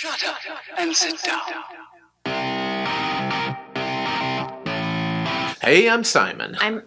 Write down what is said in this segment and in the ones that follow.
Shut up and sit down. Hey, I'm Simon. I'm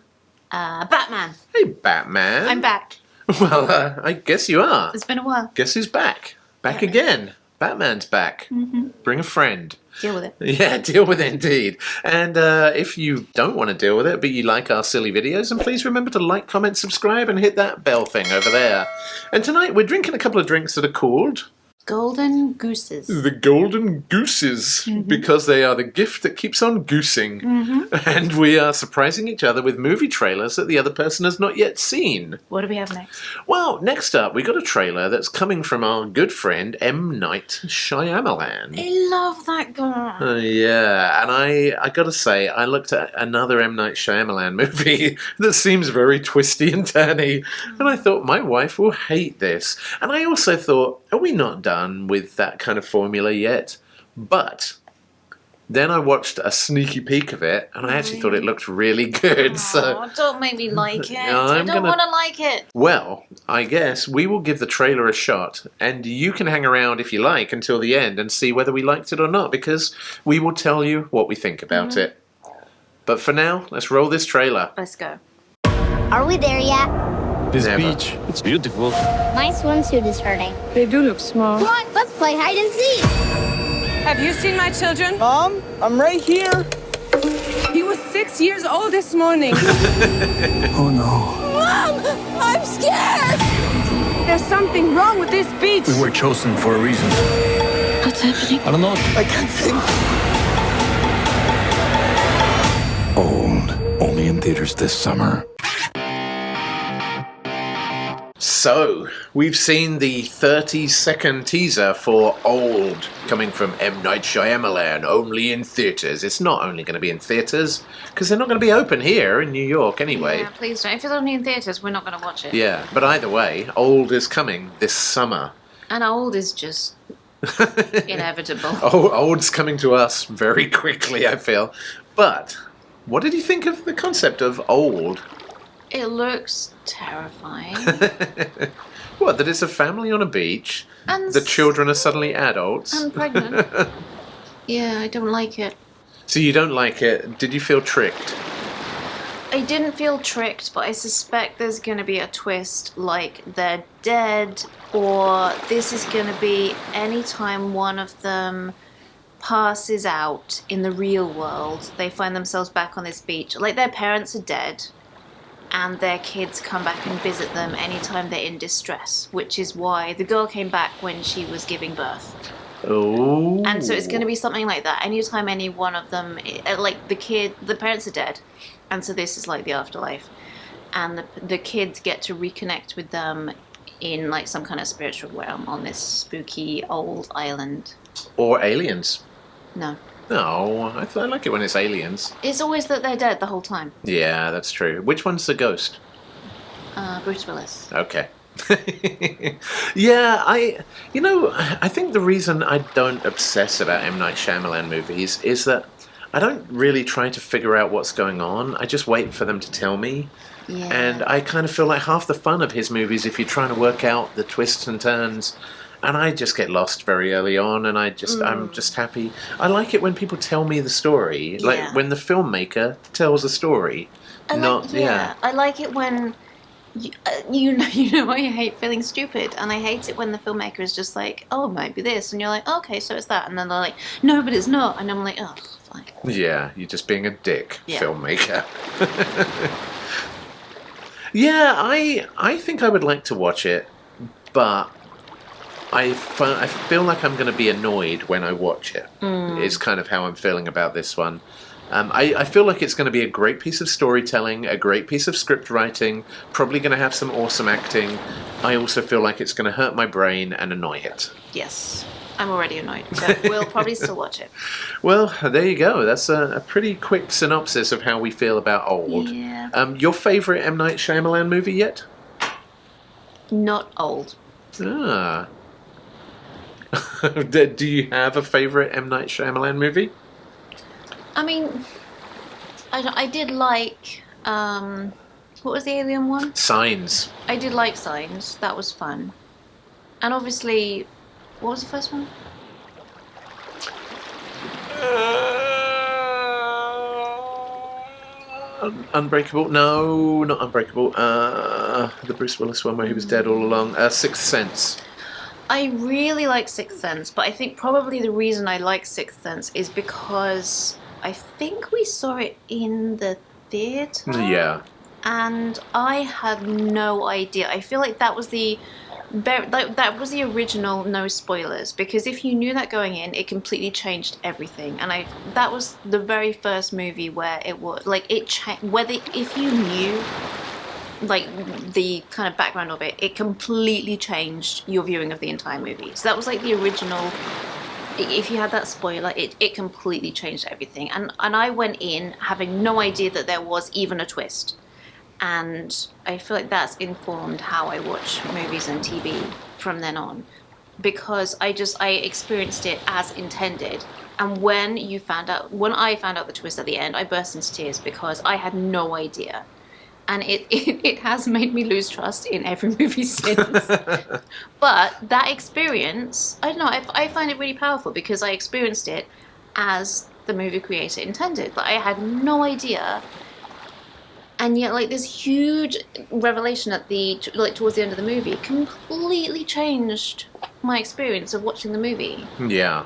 Batman. Hey, Batman. I'm back. Well, I guess you are. It's been a while. Guess who's back? Back again. Batman's back. Mm-hmm. Bring a friend. Deal with it. Yeah, deal with it indeed. And if you don't want to deal with it, but you like our silly videos, then please remember to like, comment, subscribe, and hit that bell thing over there. And tonight we're drinking a couple of drinks that are called... Golden Gooses. The Golden Gooses, because they are the gift that keeps on goosing. And we are surprising each other with movie trailers that the other person has not yet seen. What do we have next? Well, next up, we got a trailer that's coming from our good friend M. Night Shyamalan. I love that guy. Yeah, and I gotta say, I looked at another M. Night Shyamalan movie that seems very twisty and turny, and I thought, my wife will hate this. And I also thought, are we not done with that kind of formula yet? But then I watched a sneaky peek of it, and I actually thought it looked really good. So don't make me like it. I don't want to like it. Well, I guess we will give the trailer a shot, and you can hang around if you like until the end and see whether we liked it or not, because we will tell you what we think about it. But for now, let's roll this trailer. Let's go. Are we there yet? This Never. beach, it's beautiful. My swimsuit is hurting. They do look small. Come on, let's play hide and seek. Have you seen my children? Mom, I'm right here. He was 6 years old this morning. Oh no. Mom, I'm scared. There's something wrong with this beach. We were chosen for a reason. What's happening? I don't know. I can't think. Old. Only in theaters this summer. So, we've seen the 30-second teaser for Old, coming from M. Night Shyamalan, only in theaters. It's not only going to be in theaters, because they're not going to be open here in New York anyway. Yeah, please don't. If it's only in theatres, we're not going to watch it. Yeah, but either way, Old is coming this summer. And old is just inevitable. Old's coming to us very quickly, I feel. But, what did you think of the concept of Old? It looks terrifying. What, that it's a family on a beach, And the children are suddenly adults? I'm pregnant. Yeah, I don't like it. So you don't like it. Did you feel tricked? I didn't feel tricked, but I suspect there's going to be a twist, like they're dead, or this is going to be anytime one of them passes out in the real world, they find themselves back on this beach. Like their parents are dead, and their kids come back and visit them anytime they're in distress, which is why the girl came back when she was giving birth. Oh. And so it's going to be something like that. Anytime any one of them, like the parents are dead, and so this is like the afterlife, and the kids get to reconnect with them in like some kind of spiritual realm on this spooky old island. Or aliens. No. No, I like it when it's aliens. It's always that they're dead the whole time. Yeah, that's true. Which one's the ghost? Bruce Willis. Okay. Yeah, I think the reason I don't obsess about M. Night Shyamalan movies is that I don't really try to figure out what's going on. I just wait for them to tell me. Yeah. And I kind of feel like half the fun of his movies, if you're trying to work out the twists and turns, and I just get lost very early on, and I'm just happy. I like it when people tell me the story, like when the filmmaker tells a story. I like it when you know I hate feeling stupid, and I hate it when the filmmaker is just like, oh, it might be this, and you're like, oh, okay, so it's that, and then they're like, no, but it's not, and I'm like, oh, fine. Yeah, you're just being a dick, Yeah. filmmaker. Yeah, I think I would like to watch it, but I feel like I'm going to be annoyed when I watch it. Is kind of how I'm feeling about this one. I feel like it's going to be a great piece of storytelling, a great piece of script writing, probably going to have some awesome acting. I also feel like it's going to hurt my brain and annoy it. Yes, I'm already annoyed, but we'll probably still watch it. Well, there you go. That's a pretty quick synopsis of how we feel about Old. Yeah. Your favourite M. Night Shyamalan movie yet? Not old. Ah. Do you have a favourite M. Night Shyamalan movie? I mean, I did like, what was the alien one? Signs. I did like Signs. That was fun. And obviously, what was the first one? Unbreakable? No, not Unbreakable. The Bruce Willis one where he was dead all along. Sixth Sense. I really like Sixth Sense, but I think probably the reason I like Sixth Sense is because I think we saw it in the theatre. Yeah. And I had no idea. I feel like that was the original no spoilers, because if you knew that going in, it completely changed everything. And that was the very first movie where it was like if you knew like the kind of background of it, it completely changed your viewing of the entire movie. So that was like the original. If you had that spoiler, it completely changed everything. And I went in having no idea that there was even a twist. And I feel like that's informed how I watch movies and TV from then on, because I experienced it as intended. And when I found out the twist at the end, I burst into tears because I had no idea. And it has made me lose trust in every movie since. But that experience, I don't know, I find it really powerful because I experienced it as the movie creator intended. Like, I had no idea. And yet, like, this huge revelation towards the end of the movie completely changed my experience of watching the movie. Yeah.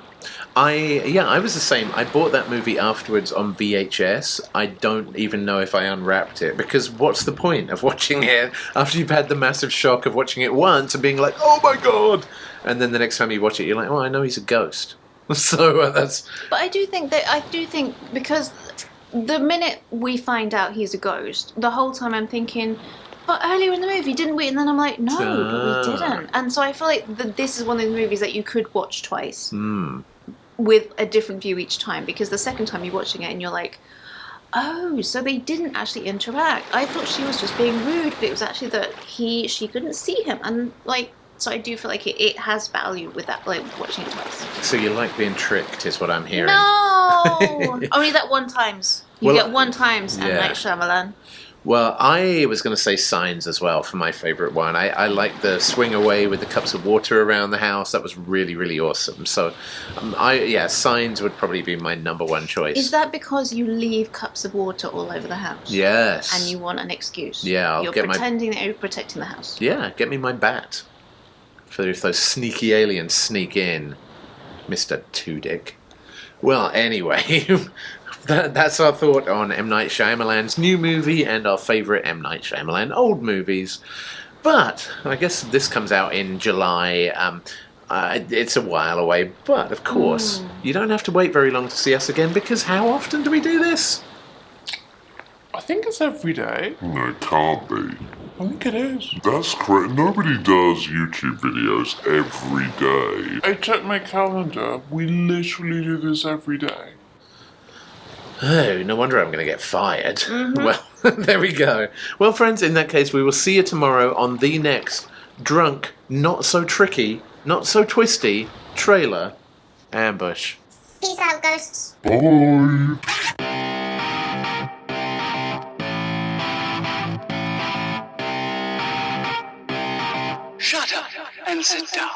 I was the same. I bought that movie afterwards on VHS. I don't even know if I unwrapped it, because what's the point of watching it after you've had the massive shock of watching it once and being like, oh my god, and then the next time you watch it, you're like, oh, I know he's a ghost. So that's. But I do think because the minute we find out he's a ghost, the whole time I'm thinking, but earlier in the movie, didn't we? And then I'm like, no, but we didn't. And so I feel like this is one of the movies that you could watch twice with a different view each time, because the second time you're watching it and you're like, oh, so they didn't actually interact. I thought she was just being rude, but it was actually that she couldn't see him. And like, so I do feel like it has value with that, like watching it twice. So you like being tricked, is what I'm hearing. No, only that one times. You get one times, and like Shyamalan. Well, I was going to say Signs as well for my favourite one. I like the swing away with the cups of water around the house. That was really, really awesome. So, Signs would probably be my number one choice. Is that because you leave cups of water all over the house? Yes. And you want an excuse? Yeah, You're pretending that you're protecting the house. Yeah, get me my bat. For if those sneaky aliens sneak in, Mr. Tudyk. Well, anyway, that's our thought on M. Night Shyamalan's new movie and our favourite M. Night Shyamalan old movies. But I guess this comes out in July. It's a while away, but of course, you don't have to wait very long to see us again, because how often do we do this? I think it's every day. No, it can't be. I think it is. That's correct. Nobody does YouTube videos every day. I checked my calendar. We literally do this every day. Oh, no wonder I'm going to get fired. Well, there we go. Well, friends, in that case, we will see you tomorrow on the next drunk, not so tricky, not so twisty trailer ambush. Peace out, ghosts. Bye. Shut up and sit down.